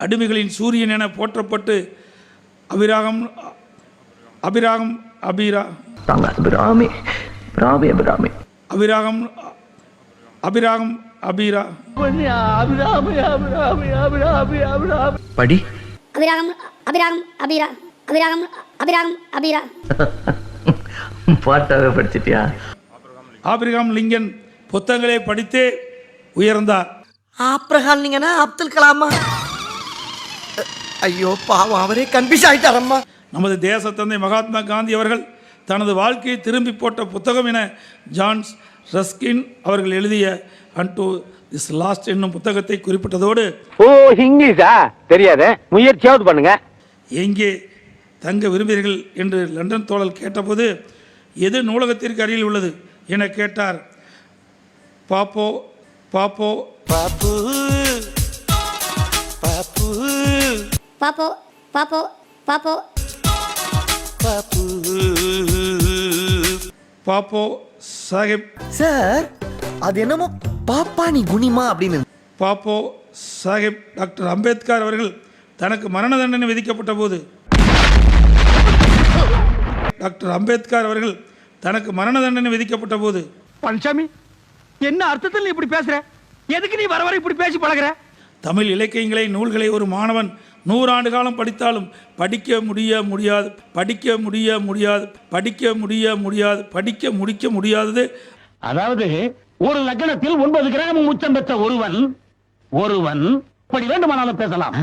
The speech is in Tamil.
அடிமைகளின் சூரியன் என போற்றப்பட்டு அபிராகம் அபிராகம் அபிரா அபிராமி அபிராமி அபிராமி அபிராகம் அபிராகம் அபிரா படி அபிராகம் அபிராகம் அபிரா அபிராகம் அபிராகம் அபிரா பாட்டாவே படிச்சிட்டியா? ஆபிரகாம் லிங்கன் புத்தகங்களை படித்தே உயர்ந்தார். ஆப்ரஹாம் லிங்கனா அப்துல் கலாமா? ஐயோ பாவம், அவரே கன்ஃபியூஸ் ஆயிட்டாரம்மா. நமது தேச தந்தை மகாத்மா காந்தி அவர்கள் தனது வாழ்க்கையை திரும்பி போட்ட புத்தகம் என ஜான்ஸ் ரஸ்கின் அவர்கள் எழுதிய அன்டு திஸ் லாஸ்ட் என்னும் புத்தகத்தை குறிப்பிட்டதோடு, ஓ இங்கிலீஷா தெரியாத, முயற்சியாவது பண்ணுங்க. எங்கே தங்க விரும்புகிறீர்கள் என்று லண்டன் தோழல் கேட்டபோது எது நூலகத்திற்கு அருகில் உள்ளது என கேட்டார். பாப்போ பாப்போ பாப்போ பாப்போ பாப்போ பாப்போ சாஹிப் சார், அது என்னமோ பாப்பானி குனிமா அப்படின்னு. பாப்போ சாஹிப் டாக்டர் அம்பேத்கர் அவர்கள் தனக்கு மரண தண்டனை விதிக்கப்பட்ட போது டாக்டர் அம்பேத்கர் அவர்கள் தனக்கு மரண தண்டனை விதிக்கப்பட்ட போது பழனிசாமி, என்ன அர்த்தத்தில் நீ இப்படி பேசுற? எதுக்கு நீ வர வர இப்படி பேசி பழகுற? தமிழ் இலக்கியங்களை நூல்களை ஒரு மாணவன் 100 ஆண்டு காலம் படித்தாலும் படிக்க முடியாது படிக்க முடிக்க முடியாதது. அதாவது ஒரு லக்னத்தில் 9 கிராம் உச்சம் பெற்ற ஒருவன் இப்படி வேண்டுமானாலும் பேசலாம்.